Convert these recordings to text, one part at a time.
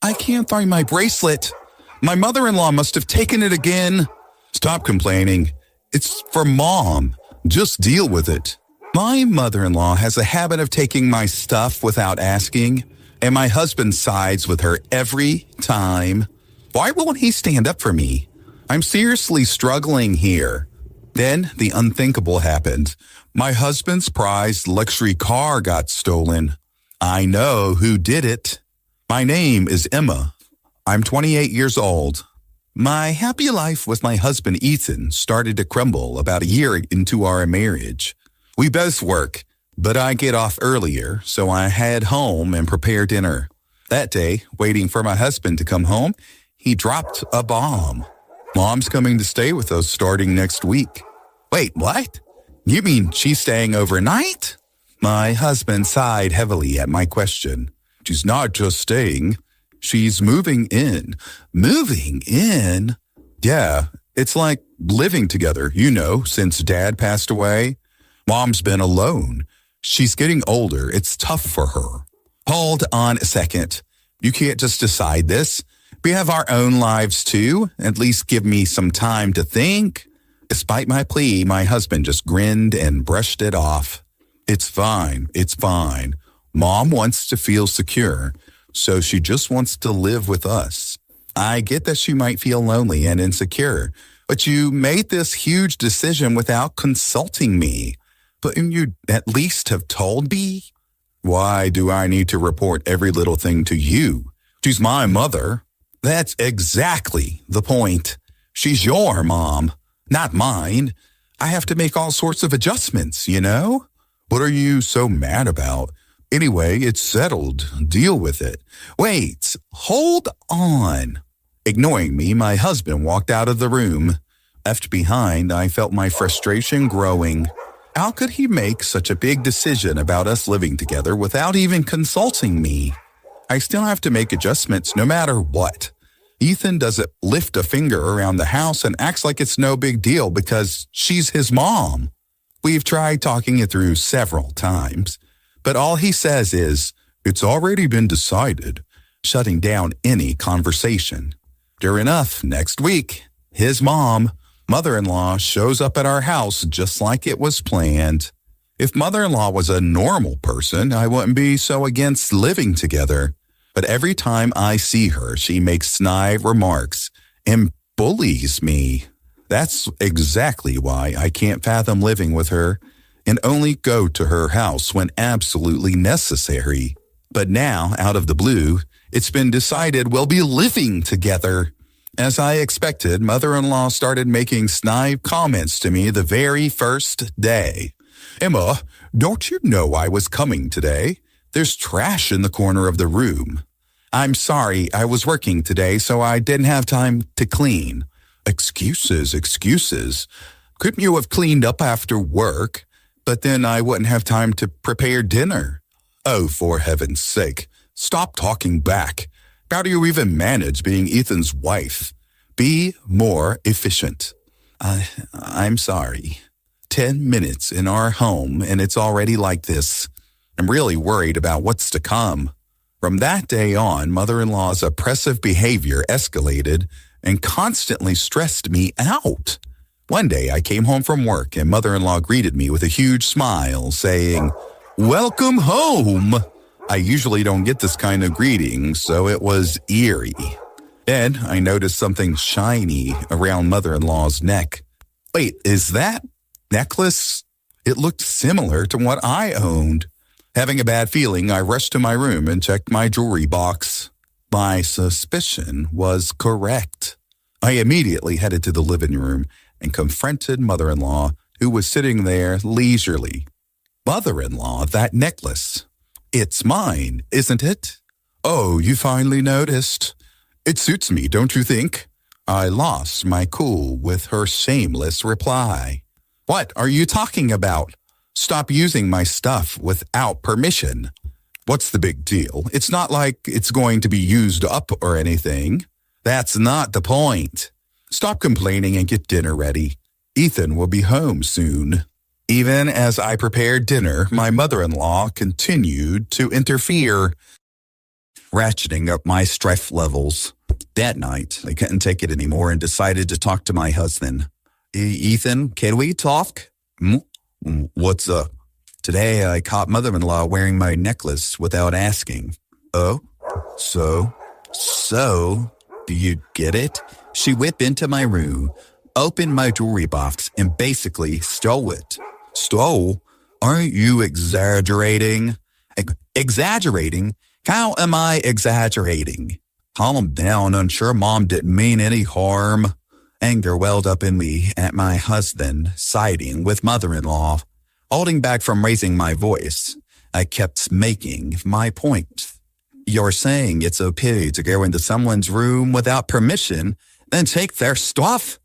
I can't find my bracelet. My mother-in-law must have taken it again. Stop complaining. It's for Mom. Just deal with it. My mother-in-law has a habit of taking my stuff without asking, and my husband sides with her every time. Why won't he stand up for me? I'm seriously struggling here. Then the unthinkable happened. My husband's prized luxury car got stolen. I know who did it. My name is Emma. I'm 28 years old. My happy life with my husband Ethan started to crumble about a year into our marriage. We both work, but I get off earlier, so I head home and prepare dinner. That day, waiting for my husband to come home, he dropped a bomb. Mom's coming to stay with us starting next week. Wait, what? You mean she's staying overnight? My husband sighed heavily at my question. She's not just staying. She's moving in. Moving in? Yeah, it's like living together, since Dad passed away. Mom's been alone. She's getting older. It's tough for her. Hold on a second. You can't just decide this. We have our own lives too. At least give me some time to think. Despite my plea, my husband just grinned and brushed it off. It's fine. It's fine. Mom wants to feel secure, so she just wants to live with us. I get that she might feel lonely and insecure, but you made this huge decision without consulting me. Couldn't you at least have told me? Why do I need to report every little thing to you? She's my mother. That's exactly the point. She's your mom, not mine. I have to make all sorts of adjustments, What are you so mad about? Anyway, it's settled. Deal with it. Wait, hold on. Ignoring me, my husband walked out of the room. Left behind, I felt my frustration growing. How could he make such a big decision about us living together without even consulting me? I still have to make adjustments no matter what. Ethan doesn't lift a finger around the house and acts like it's no big deal because she's his mom. We've tried talking it through several times, but all he says is, "It's already been decided," shutting down any conversation. Sure enough, next week, his mother-in-law, shows up at our house just like it was planned. If mother-in-law was a normal person, I wouldn't be so against living together. But every time I see her, she makes snide remarks and bullies me. That's exactly why I can't fathom living with her and only go to her house when absolutely necessary. But now, out of the blue, it's been decided we'll be living together. As I expected, mother-in-law started making snide comments to me the very first day. "Emma, don't you know I was coming today? There's trash in the corner of the room." "I'm sorry, I was working today, so I didn't have time to clean." Excuses. Couldn't you have cleaned up after work? But then I wouldn't have time to prepare dinner. Oh, for heaven's sake, stop talking back. How do you even manage being Ethan's wife? Be more efficient. I'm sorry. 10 minutes in our home and it's already like this. I'm really worried about what's to come. From that day on, mother-in-law's oppressive behavior escalated and constantly stressed me out. One day I came home from work and mother-in-law greeted me with a huge smile saying, "Welcome home." I usually don't get this kind of greeting, so it was eerie. Then I noticed something shiny around mother-in-law's neck. Wait, is that necklace? It looked similar to what I owned. Having a bad feeling, I rushed to my room and checked my jewelry box. My suspicion was correct. I immediately headed to the living room and confronted mother-in-law, who was sitting there leisurely. "Mother-in-law, that necklace. It's mine, isn't it?" "Oh, you finally noticed. It suits me, don't you think?" I lost my cool with her shameless reply. "What are you talking about? Stop using my stuff without permission." "What's the big deal? It's not like it's going to be used up or anything." "That's not the point. Stop complaining and get dinner ready. Ethan will be home soon." Even as I prepared dinner, my mother-in-law continued to interfere. ratcheting up my stress levels. That night, I couldn't take it anymore and decided to talk to my husband. Ethan, can we talk? What's up? Today, I caught mother-in-law wearing my necklace without asking. Oh? So, do you get it? She whipped into my room, opened my jewelry box, and basically stole it. Stole? Aren't you exaggerating? Exaggerating? How am I exaggerating? Calm down, I'm sure Mom didn't mean any harm. Anger welled up in me at my husband siding with mother-in-law. Holding back from raising my voice, I kept making my point. You're saying it's okay to go into someone's room without permission, then take their stuff?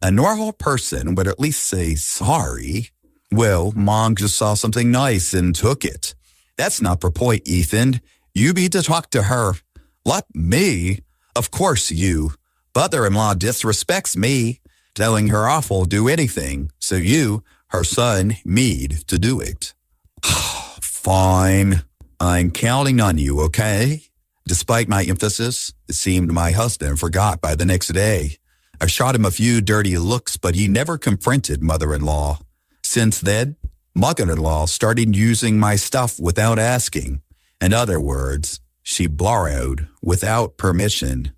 A normal person would at least say sorry. Well, Mom just saw something nice and took it. That's not the point, Ethan. You need to talk to her. What, me? Of course you. Mother-in-law disrespects me, telling her off will do anything, so you, her son, need to do it. Fine. I'm counting on you, okay? Despite my emphasis, it seemed my husband forgot by the next day. I shot him a few dirty looks, but he never confronted mother-in-law. Since then, mother-in-law started using my stuff without asking. In other words, she borrowed without permission.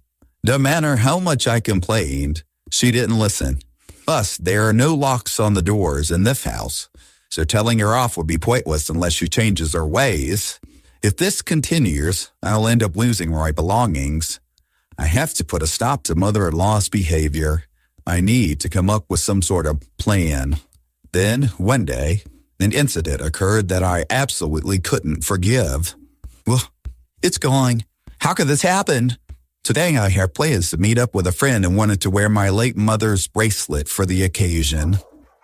No matter how much I complained, she didn't listen. Plus, there are no locks on the doors in this house, so telling her off would be pointless unless she changes her ways. If this continues, I'll end up losing my belongings. I have to put a stop to mother-in-law's behavior. I need to come up with some sort of plan. Then, one day, an incident occurred that I absolutely couldn't forgive. Well, it's gone. How could this happen? Today I had plans to meet up with a friend and wanted to wear my late mother's bracelet for the occasion.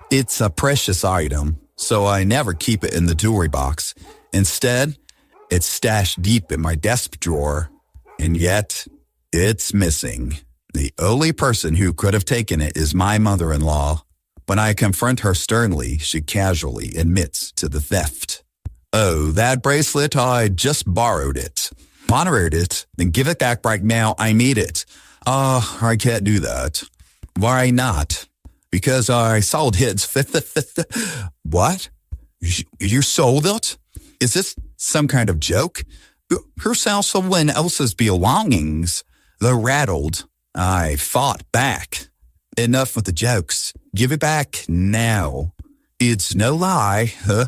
It's a precious item, so I never keep it in the jewelry box. Instead, it's stashed deep in my desk drawer, and yet it's missing. The only person who could have taken it is my mother-in-law. When I confront her sternly, she casually admits to the theft. Oh, that bracelet, I just borrowed it. Borrowed it, then give it back right now, I need it. I can't do that. Why not? Because I sold his. What? You sold it? Is this some kind of joke? Who sells someone else's belongings? Though rattled, I fought back. Enough with the jokes. Give it back now. It's no lie, huh?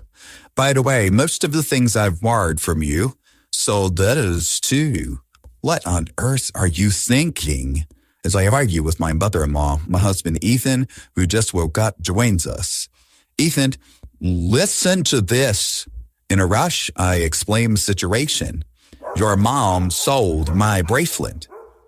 By the way, most of the things I've borrowed from you, so that is too. What on earth are you thinking? As I argue with my mother-in-law, my husband Ethan, who just woke up, joins us. Ethan, listen to this. In a rush, I explain the situation. Your mom sold my bracelet.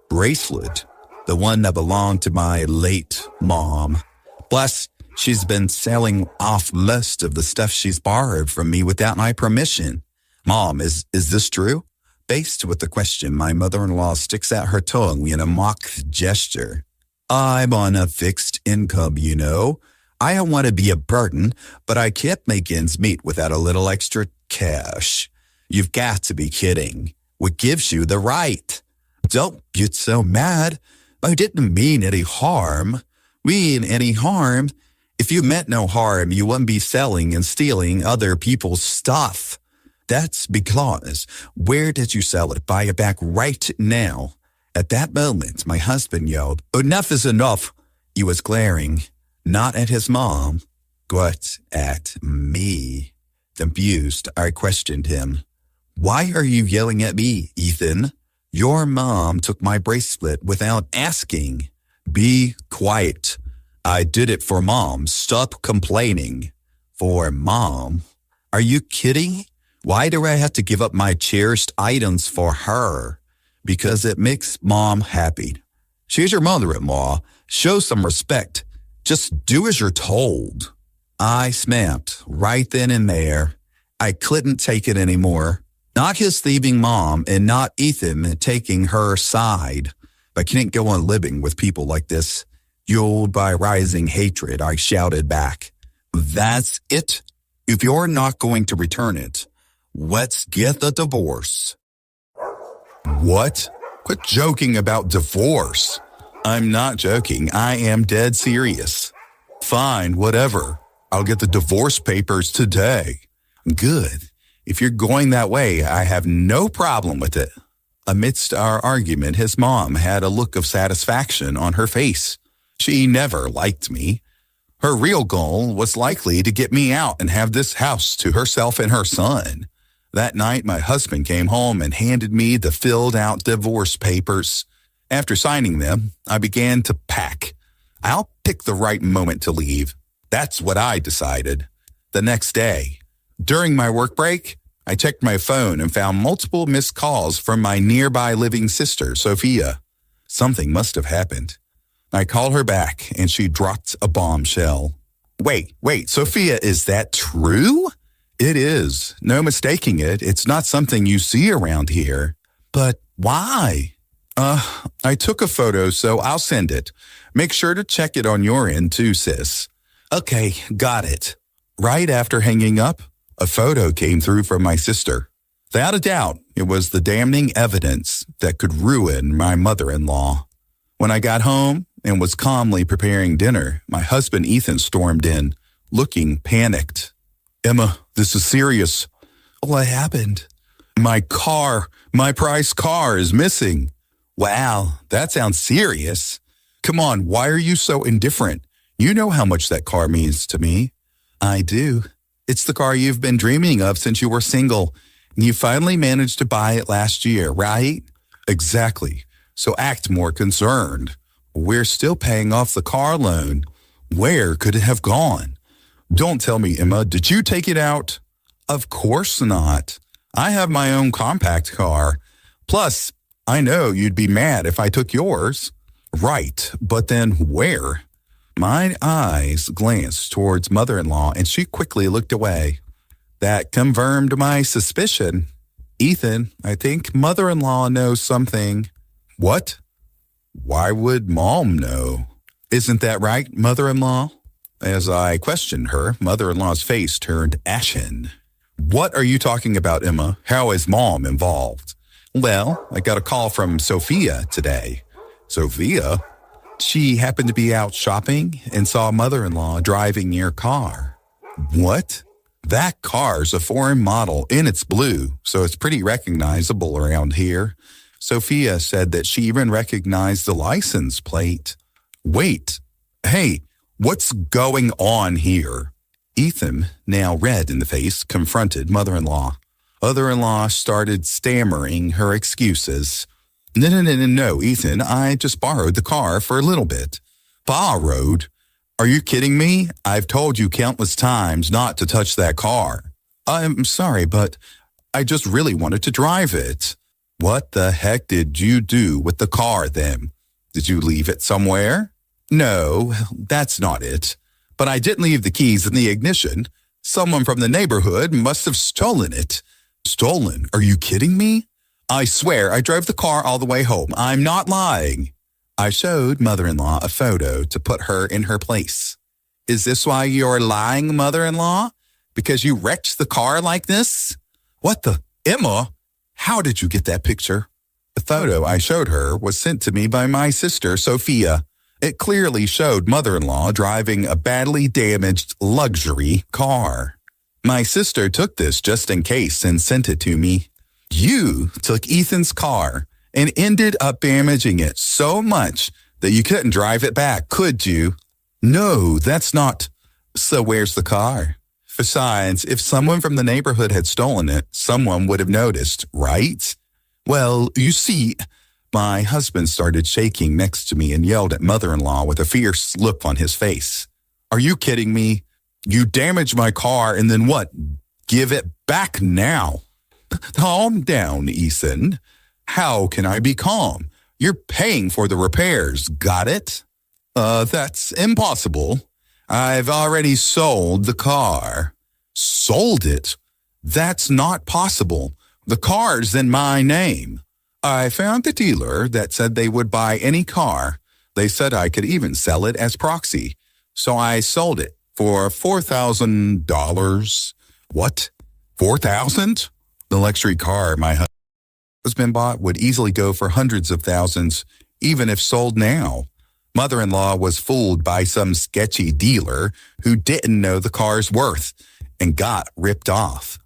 Bracelet? The one that belonged to my late mom. Plus, she's been selling off most of the stuff she's borrowed from me without my permission. Mom, is this true? Faced with the question, my mother-in-law sticks out her tongue in a mock gesture. I'm on a fixed income, you know. I don't want to be a burden, but I can't make ends meet without a little extra cash. You've got to be kidding. What gives you the right? Don't get so mad. I didn't mean any harm. Mean any harm? If you meant no harm, you wouldn't be selling and stealing other people's stuff. That's because, where did you sell it? Buy it back right now. At that moment, my husband yelled, enough is enough. He was glaring, not at his mom, but at me. Confused, I questioned him. Why are you yelling at me, Ethan? Your mom took my bracelet without asking. Be quiet. I did it for Mom. Stop complaining. For Mom? Are you kidding? Why do I have to give up my cherished items for her? Because it makes Mom happy. She's your mother-in-law. Show some respect. Just do as you're told. I snapped right then and there. I couldn't take it anymore. Not his thieving mom and not Ethan taking her side. I can't go on living with people like this. Fueled by rising hatred, I shouted back. That's it. If you're not going to return it, let's get the divorce. What? Quit joking about divorce. I'm not joking. I am dead serious. Fine, whatever. I'll get the divorce papers today. Good. If you're going that way, I have no problem with it. Amidst our argument, his mom had a look of satisfaction on her face. She never liked me. Her real goal was likely to get me out and have this house to herself and her son. That night, my husband came home and handed me the filled-out divorce papers. After signing them, I began to pack. I'll pick the right moment to leave. That's what I decided. The next day, during my work break, I checked my phone and found multiple missed calls from my nearby living sister, Sophia. Something must have happened. I called her back, and she dropped a bombshell. Wait, Sophia, is that true? It is. No mistaking it. It's not something you see around here. But why? I took a photo, so I'll send it. Make sure to check it on your end too, sis. Okay, got it. Right after hanging up, a photo came through from my sister. Without a doubt, it was the damning evidence that could ruin my mother-in-law. When I got home and was calmly preparing dinner, my husband Ethan stormed in, looking panicked. Emma, this is serious. What happened? My prized car is missing. Wow, that sounds serious. Come on, why are you so indifferent? You know how much that car means to me. I do. It's the car you've been dreaming of since you were single. You finally managed to buy it last year, right? Exactly. So act more concerned. We're still paying off the car loan. Where could it have gone? Don't tell me, Emma, did you take it out? Of course not. I have my own compact car. Plus, I know you'd be mad if I took yours. Right, but then where? My eyes glanced towards mother-in-law, and she quickly looked away. That confirmed my suspicion. Ethan, I think mother-in-law knows something. What? Why would Mom know? Isn't that right, mother-in-law? As I questioned her, mother-in-law's face turned ashen. What are you talking about, Emma? How is Mom involved? Well, I got a call from Sophia today. Sophia? She happened to be out shopping and saw mother-in-law driving your car. What? That car's a foreign model and it's blue, so it's pretty recognizable around here. Sophia said that she even recognized the license plate. Wait, hey, what's going on here? Ethan, now red in the face, confronted mother-in-law. Mother-in-law started stammering her excuses. No, Ethan, I just borrowed the car for a little bit. Borrowed? Are you kidding me? I've told you countless times not to touch that car. I'm sorry, but I just really wanted to drive it. What the heck did you do with the car then? Did you leave it somewhere? No, that's not it. But I didn't leave the keys in the ignition. Someone from the neighborhood must have stolen it. Stolen? Are you kidding me? I swear I drove the car all the way home. I'm not lying. I showed mother-in-law a photo to put her in her place. Is this why you're lying, mother-in-law? Because you wrecked the car like this? What the? Emma, how did you get that picture? The photo I showed her was sent to me by my sister, Sophia. It clearly showed mother-in-law driving a badly damaged luxury car. My sister took this just in case and sent it to me. You took Ethan's car and ended up damaging it so much that you couldn't drive it back, could you? No, that's not. So where's the car? Besides, if someone from the neighborhood had stolen it, someone would have noticed, right? Well, you see, my husband started shaking next to me and yelled at mother-in-law with a fierce look on his face. Are you kidding me? You damaged my car and then what? Give it back now. Calm down, Ethan. How can I be calm? You're paying for the repairs, got it? That's impossible. I've already sold the car. Sold it? That's not possible. The car's in my name. I found the dealer that said they would buy any car. They said I could even sell it as proxy. So I sold it for $4,000. What? $4,000? The luxury car my husband has been bought would easily go for hundreds of thousands, even if sold now. Mother-in-law was fooled by some sketchy dealer who didn't know the car's worth and got ripped off.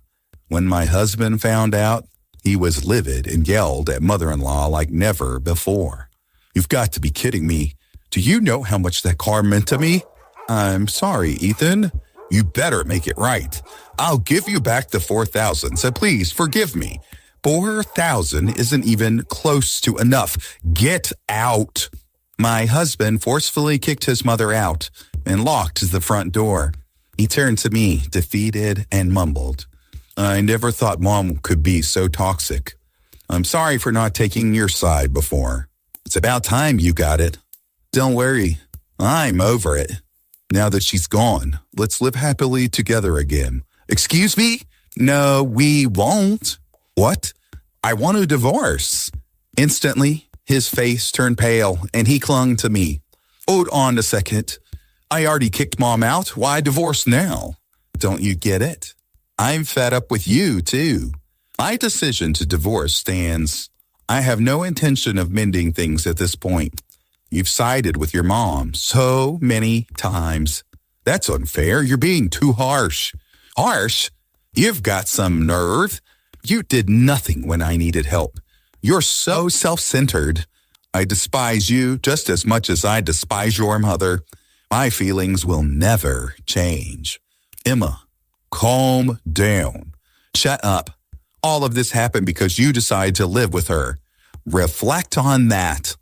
When my husband found out, he was livid and yelled at mother-in-law like never before. You've got to be kidding me. Do you know how much that car meant to me? I'm sorry, Ethan. You better make it right. I'll give you back the $4,000, so please forgive me. $4,000 isn't even close to enough. Get out. My husband forcefully kicked his mother out and locked the front door. He turned to me, defeated, and mumbled, I never thought Mom could be so toxic. I'm sorry for not taking your side before. It's about time you got it. Don't worry. I'm over it. Now that she's gone, let's live happily together again. Excuse me? No, we won't. What? I want a divorce. Instantly, his face turned pale and he clung to me. Hold on a second. I already kicked Mom out. Why divorce now? Don't you get it? I'm fed up with you, too. My decision to divorce stands. I have no intention of mending things at this point. You've sided with your mom so many times. That's unfair. You're being too harsh. Harsh? You've got some nerve. You did nothing when I needed help. You're so self-centered. I despise you just as much as I despise your mother. My feelings will never change. Emma, calm down. Shut up. All of this happened because you decided to live with her. Reflect on that.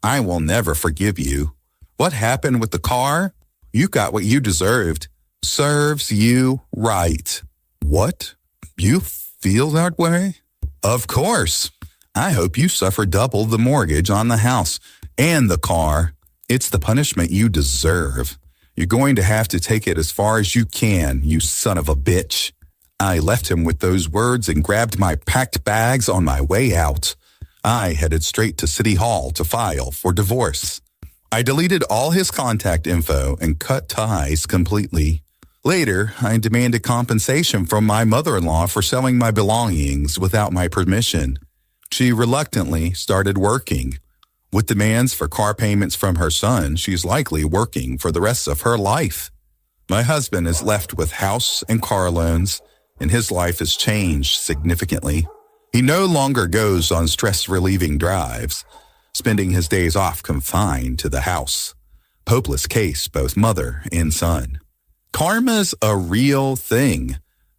I will never forgive you. What happened with the car? You got what you deserved. Serves you right. What? You feel that way? Of course. I hope you suffer double the mortgage on the house and the car. It's the punishment you deserve. You're going to have to take it as far as you can, you son of a bitch. I left him with those words and grabbed my packed bags on my way out. I headed straight to City Hall to file for divorce. I deleted all his contact info and cut ties completely. Later, I demanded compensation from my mother-in-law for selling my belongings without my permission. She reluctantly started working. With demands for car payments from her son, she's likely working for the rest of her life. My husband is left with house and car loans, and his life has changed significantly. He no longer goes on stress-relieving drives, spending his days off confined to the house. Hopeless case, both mother and son. Karma's a real thing.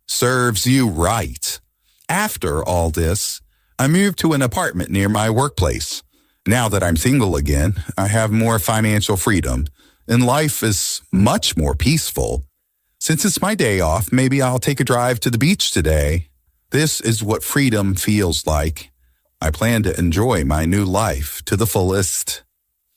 Serves you right. After all this, I moved to an apartment near my workplace. Now that I'm single again, I have more financial freedom, and life is much more peaceful. Since it's my day off, maybe I'll take a drive to the beach today. This is what freedom feels like. I plan to enjoy my new life to the fullest.